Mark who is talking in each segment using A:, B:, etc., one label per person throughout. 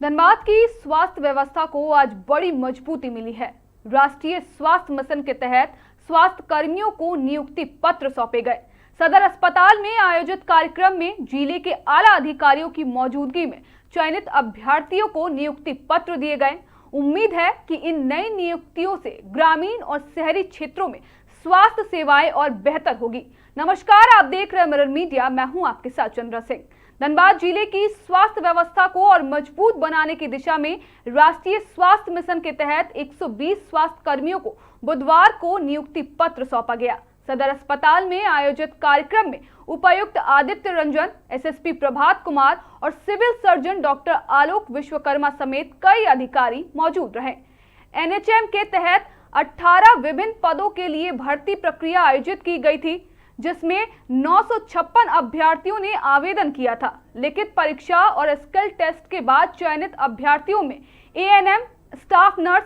A: धनबाद की स्वास्थ्य व्यवस्था को आज बड़ी मजबूती मिली है। राष्ट्रीय स्वास्थ्य मिशन के तहत स्वास्थ्य कर्मियों को नियुक्ति पत्र सौंपे गए। सदर अस्पताल में आयोजित कार्यक्रम में जिले के आला अधिकारियों की मौजूदगी में चयनित अभ्यर्थियों को नियुक्ति पत्र दिए गए। उम्मीद है कि इन नई नियुक्तियों से ग्रामीण और शहरी क्षेत्रों में स्वास्थ्य सेवाएं और बेहतर होगी। नमस्कार, आप देख रहे हैं मिरर मीडिया। मैं हूं आपके साथ चंद्रा सिंह। धनबाद जिले की स्वास्थ्य व्यवस्था को और मजबूत बनाने की दिशा में राष्ट्रीय स्वास्थ्य मिशन के तहत 120 स्वास्थ्य कर्मियों को बुधवार को नियुक्ति पत्र सौंपा गया। सदर अस्पताल में आयोजित कार्यक्रम में उपायुक्त आदित्य रंजन, एसएसपी प्रभात कुमार और सिविल सर्जन डॉक्टर आलोक विश्वकर्मा समेत कई अधिकारी मौजूद रहे। एनएचएम के तहत 18 विभिन्न पदों के लिए भर्ती प्रक्रिया आयोजित की गई थी, जिसमें 956 अभ्यर्थियों ने आवेदन किया था। लिखित परीक्षा और स्किल टेस्ट के बाद चयनित अभ्यर्थियों में ANM, staff nurse,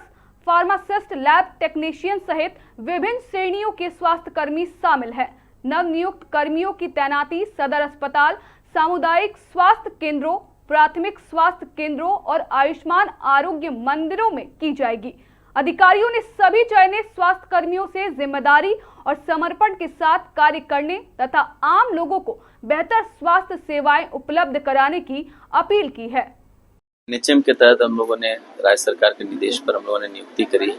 A: pharmacist, lab technician सहित विभिन्न श्रेणियों के स्वास्थ्य कर्मी शामिल हैं। नवनियुक्त कर्मियों की तैनाती सदर अस्पताल, सामुदायिक स्वास्थ्य केंद्रों, प्राथमिक स्वास्थ्य केंद्रों और आयुष्मान आरोग्य मंदिरों में की जाएगी। अधिकारियों ने सभी चयनित स्वास्थ्य कर्मियों से जिम्मेदारी और समर्पण के साथ कार्य करने तथा आम लोगों को बेहतर स्वास्थ्य सेवाएं उपलब्ध कराने की अपील की है।
B: एनएचएम के तहत हम लोगों ने राज्य सरकार के निर्देश पर हम लोगों ने नियुक्ति करी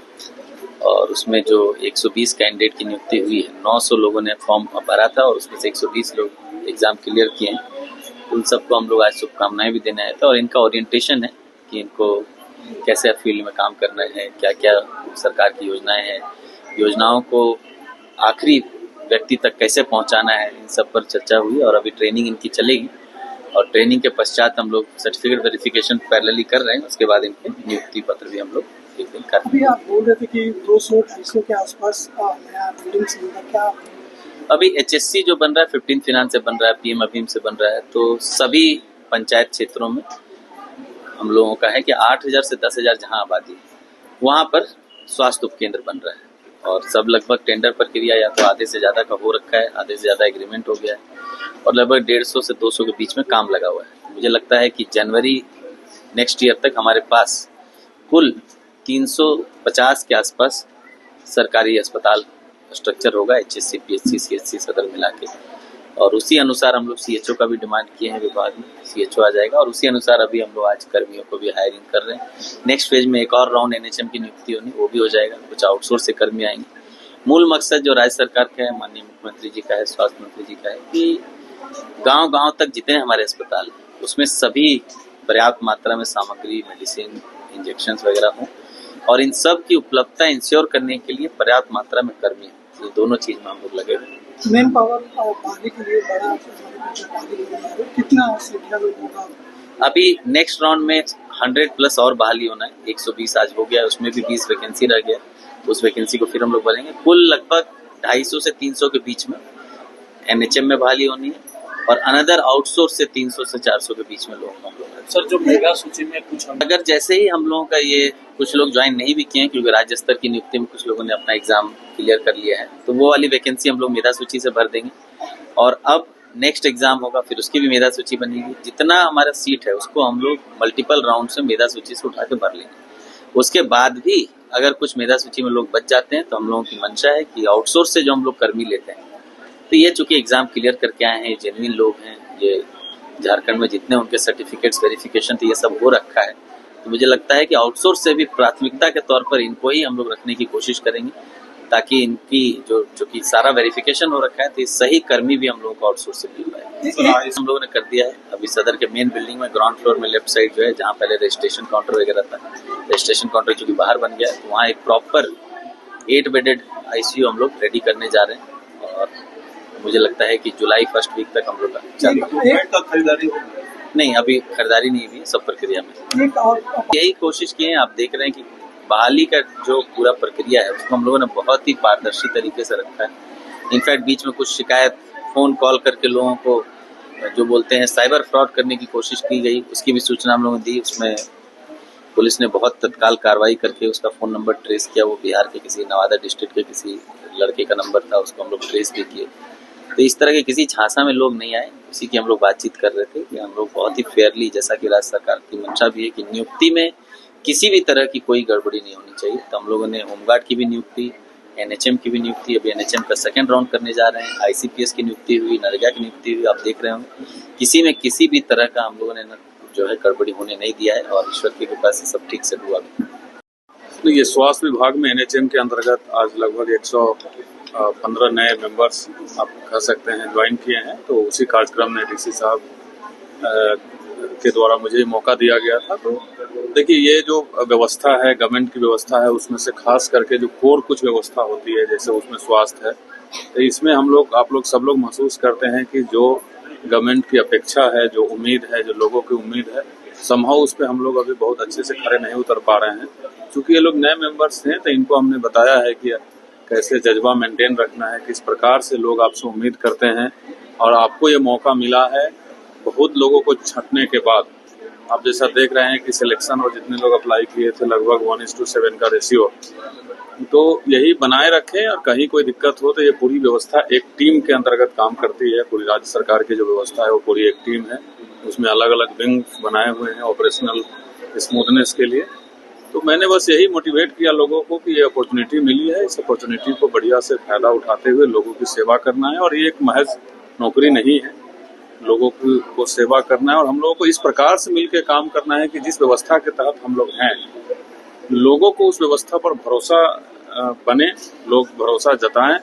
B: और उसमें जो 120 कैंडिडेट की नियुक्ति हुई है, 900 लोगों ने फॉर्म भरा था और उसमें से 120 लोग एग्जाम क्लियर किए हैं। उन सबको हम लोग आज शुभकामनाएं भी देने आए थे और इनका ओरिएंटेशन है कि इनको कैसे फील्ड में काम करना है, क्या क्या सरकार की योजनाएं हैं, योजनाओं को आखिरी व्यक्ति तक कैसे पहुंचाना है, इन सब पर चर्चा हुई और अभी ट्रेनिंग इनकी चलेगी और ट्रेनिंग के पश्चात हम लोग सर्टिफिकेट वेरिफिकेशन पैरेलली कर रहे हैं। उसके बाद इनके नियुक्ति पत्र भी हम लोग एक दिन कर रहे हैं।
C: आप बोल रहे थे कि 200-250 के आसपास नया बिल्डिंग होगा, क्या
B: अभी एचएससी जो बन रहा है 15 फिनांस से बन रहा है, पीएम अभीम से बन रहा है, तो सभी पंचायत क्षेत्रों में हम लोगों का है कि 8000 से 10,000 जहाँ आबादी है वहाँ पर स्वास्थ्य उपकेंद्र बन रहा है और सब लगभग टेंडर प्रक्रिया या तो आधे से ज़्यादा का हो रखा है, आधे से ज़्यादा एग्रीमेंट हो गया है और लगभग 150 से 200 के बीच में काम लगा हुआ है। मुझे लगता है कि जनवरी नेक्स्ट ईयर तक हमारे पास कुल 350 के आसपास सरकारी अस्पताल स्ट्रक्चर होगा, एचएससी, पीएचसी, सीएचसी सदर मिला के, और उसी अनुसार हम लोग सीएचओ का भी डिमांड किए हैं। विभाग में सीएचओ आ जाएगा और उसी अनुसार अभी हम लोग आज कर्मियों को भी हायरिंग कर रहे हैं। नेक्स्ट फेज में एक और राउंड एनएचएम की नियुक्ति होनी, वो भी हो जाएगा। कुछ आउटसोर्स से कर्मी आएंगे। मूल मकसद जो राज्य सरकार का है, माननीय मुख्यमंत्री जी का है, स्वास्थ्य मंत्री जी का है कि गांव-गांव तक जितने हमारे अस्पताल हैं उसमें सभी पर्याप्त मात्रा में सामग्री, मेडिसिन, इंजेक्शन वगैरह हों और इन सब की उपलब्धता इंश्योर करने के लिए पर्याप्त मात्रा में कर्मी हैं। ये दोनों चीज में हम लोग लगे हुए हैं।
C: मेन पावर बहाली के लिए बड़ा कितना संख्या में होगा?
B: अभी नेक्स्ट राउंड में 100+ और बहाली होना है। 120 आज हो गया, उसमें भी 20 वैकेंसी रह गया, तो उस वैकेंसी को फिर हम लोग भरेंगे। कुल लगभग 250 से 300 के बीच में एनएचएम में बहाली होनी है और अनदर आउटसोर्स से 300 से 400 के बीच में लोग हम लोग।
D: सर, जो मेगा सूची में कुछ
B: अगर जैसे ही हम लोगों का ये कुछ लोग ज्वाइन नहीं भी किए हैं क्योंकि राज्य स्तर की नियुक्ति में कुछ लोगों ने अपना एग्जाम क्लियर कर लिया है, तो वो वाली वैकेंसी हम लोग मेधा सूची से भर देंगे और अब नेक्स्ट एग्जाम होगा, फिर उसकी भी मेधा सूची बनेगी। जितना हमारा सीट है उसको हम लोग मल्टीपल राउंड से मेधा सूची से उठा के भर लेंगे। उसके बाद भी अगर कुछ मेधा सूची में लोग बच जाते हैं तो हम लोगों की मंशा है कि आउटसोर्स से जो हम लोग कर्मी लेते हैं, तो ये चूंकि एग्जाम क्लियर करके आए हैं, जेन्युइन लोग हैं, ये झारखंड में जितने उनके सर्टिफिकेट्स वेरिफिकेशन थे ये सब हो रखा है, तो मुझे लगता है कि आउटसोर्स से भी प्राथमिकता के तौर पर इनको ही हम लोग रखने की कोशिश करेंगे ताकि इनकी जो कि सारा वेरिफिकेशन हो रखा है, तो सही कर्मी भी हम लोगों को आउटसोर्स से मिल पाए। हम लोगों ने कर दिया है। अभी सदर के मेन बिल्डिंग में ग्राउंड फ्लोर में लेफ्ट साइड जो है, जहाँ पहले रजिस्ट्रेशन काउंटर वगैरह था, रजिस्ट्रेशन काउंटर चूंकि बाहर बन गया है, तो वहाँ एक प्रॉपर 8 बेडेड आईसीयू हम लोग रेडी करने जा रहे हैं और मुझे लगता है कि जुलाई फर्स्ट वीक तक हम लोग
D: खरीदारी
B: नहीं, अभी खरीदारी नहीं हुई, सब प्रक्रिया में यही कोशिश की है। आप देख रहे हैं कि बहाली का जो पूरा प्रक्रिया है उसको हम लोगों ने बहुत ही पारदर्शी तरीके से रखा है। इनफैक्ट बीच में कुछ शिकायत फोन कॉल करके लोगों को जो बोलते हैं साइबर फ्रॉड करने की कोशिश की गई, उसकी भी सूचना हम लोगों ने दी। उसमें पुलिस ने बहुत तत्काल कार्रवाई करके उसका फ़ोन नंबर ट्रेस किया। वो बिहार के किसी नवादा डिस्ट्रिक्ट के किसी लड़के का नंबर था, उसको हम लोग ट्रेस भी किए। तो इस तरह के किसी झांसा में लोग नहीं आए। इसी की हम लोग बातचीत कर रहे थे कि हम लोग बहुत ही फेयरली, जैसा कि राज्य सरकार की मंशा भी है कि नियुक्ति में किसी भी तरह की कोई गड़बड़ी नहीं होनी चाहिए। तो हम लोगों ने होमगार्ड की भी नियुक्ति, एनएचएम की भी नियुक्ति, अभी एनएचएम का सेकंड राउंड करने जा रहे हैं, आईसीपीएस की नियुक्ति हुई, नरेगा की नियुक्ति हुई, आप देख रहे होंगे। किसी में किसी भी तरह का हम लोगों ने जो है गड़बड़ी होने नहीं दिया है और ईश्वर की कृपा से सब ठीक से हुआ भी।
D: तो ये स्वास्थ्य विभाग में एनएचएम के अंतर्गत आज लगभग 115 नए मेंबर्स आप कह सकते हैं ज्वाइन किए हैं। तो उसी कार्यक्रम में डीसी साहब के द्वारा मुझे मौका दिया गया था। तो देखिए, ये जो व्यवस्था है, गवर्नमेंट की व्यवस्था है, उसमें से खास करके जो कोर कुछ व्यवस्था होती है, जैसे उसमें स्वास्थ्य है, तो इसमें आप लोग सब लोग महसूस करते हैं कि जो गवर्नमेंट की अपेक्षा है, जो उम्मीद है, जो लोगों की उम्मीद है, समहाउ उस पर हम लोग अभी बहुत अच्छे से खड़े नहीं उतर पा रहे हैं। क्योंकि ये लोग नए मेंबर्स हैं, तो इनको हमने बताया है कि कैसे जज्बा मेंटेन रखना है, किस प्रकार से लोग आपसे उम्मीद करते हैं। और आपको ये मौका मिला है बहुत लोगों को छंटने के बाद। आप जैसा देख रहे हैं कि सिलेक्शन और जितने लोग अप्लाई किए थे लगभग 1:7 का रेशियो, तो यही बनाए रखें। और कहीं कोई दिक्कत हो तो ये पूरी व्यवस्था एक टीम के अंतर्गत काम करती है। पूरी राज्य सरकार की जो व्यवस्था है वो पूरी एक टीम है, उसमें अलग अलग विंग बनाए हुए हैं ऑपरेशनल स्मूथनेस के लिए। तो मैंने बस यही मोटिवेट किया लोगों को कि ये अपॉर्चुनिटी मिली है, इस अपॉर्चुनिटी को बढ़िया से फायदा उठाते हुए लोगों की सेवा करना है। और ये एक महज नौकरी नहीं है, लोगों को सेवा करना है। और हम लोगों को इस प्रकार से मिलकर काम करना है कि जिस व्यवस्था के तहत हम लोग हैं, लोगों को उस व्यवस्था पर भरोसा बने, लोग भरोसा जताएं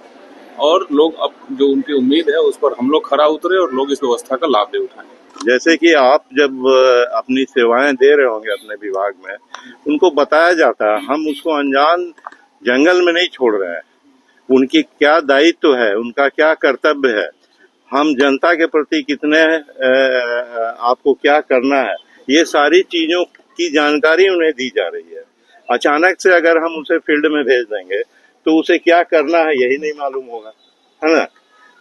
D: और लोग अब जो उनकी उम्मीद है उस पर हम लोग खरा उतरे और लोग इस व्यवस्था का लाभ भी उठाएं।
E: जैसे कि आप जब अपनी सेवाएं दे रहे होंगे अपने विभाग में, उनको बताया जाता है, हम उसको अनजान जंगल में नहीं छोड़ रहे हैं। उनकी क्या दायित्व है, उनका क्या कर्तव्य है, हम जनता के प्रति कितने आपको क्या करना है, ये सारी चीजों की जानकारी उन्हें दी जा रही है। अचानक से अगर हम उसे फील्ड में भेज देंगे तो उसे क्या करना है यही नहीं मालूम होगा, है ना।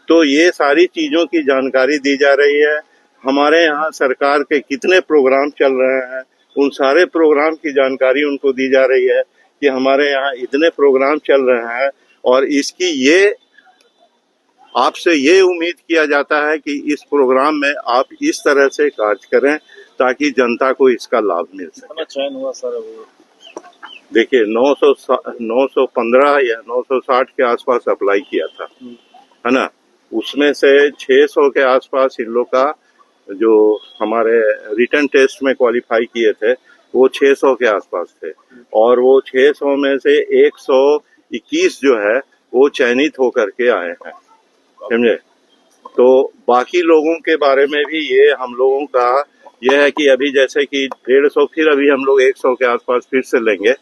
E: तो ये सारी चीजों की जानकारी दी जा रही है। हमारे यहाँ सरकार के कितने प्रोग्राम चल रहे हैं, उन सारे प्रोग्राम की जानकारी उनको दी जा रही है कि हमारे यहाँ इतने प्रोग्राम चल रहे हैं। और इसकी ये आपसे ये उम्मीद किया जाता है कि इस प्रोग्राम में आप इस तरह से कार्य करें ताकि जनता को इसका लाभ मिल सके।
D: चयन हुआ सर,
E: देखिए 915 या 960 के आसपास अप्लाई किया था, है ना। उसमें से 600 के आसपास इन लोग का जो हमारे रिटन टेस्ट में क्वालिफाई किए थे वो 600 के आसपास थे। और वो 600 में से 121 जो है वो चयनित होकर के आए हैं, समझे। तो बाकी लोगों के बारे में भी ये हम लोगों का यह है कि अभी जैसे कि 150 फिर अभी हम लोग 100 के आसपास फिर से लेंगे,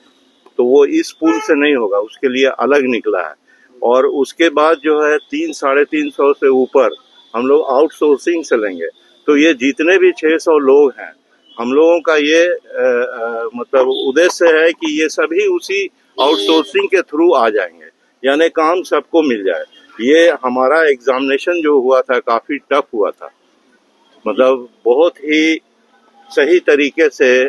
E: तो वो इस पूल से नहीं होगा, उसके लिए अलग निकला है। और उसके बाद जो है 300-350 से ऊपर हम लोग आउटसोर्सिंग से लेंगे। तो ये जितने भी 600 लोग हैं, हम लोगों का ये मतलब उद्देश्य है कि ये सभी उसी आउटसोर्सिंग के थ्रू आ जाएंगे, यानी काम सबको मिल जाए। ये हमारा एग्जामिनेशन जो हुआ था काफी टफ हुआ था, मतलब बहुत ही सही तरीके से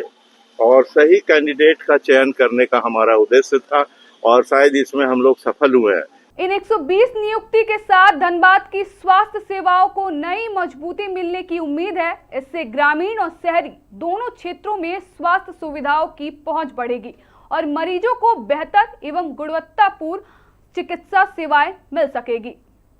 E: और सही कैंडिडेट का चयन करने का हमारा उद्देश्य था और शायद इसमें हम लोग सफल हुए हैं।
A: इन 120 नियुक्ति के साथ धनबाद की स्वास्थ्य सेवाओं को नई मजबूती मिलने की उम्मीद है। इससे ग्रामीण और शहरी दोनों क्षेत्रों में स्वास्थ्य सुविधाओं की पहुंच बढ़ेगी और मरीजों को बेहतर एवं गुणवत्तापूर्ण चिकित्सा सेवाएं मिल सकेगी।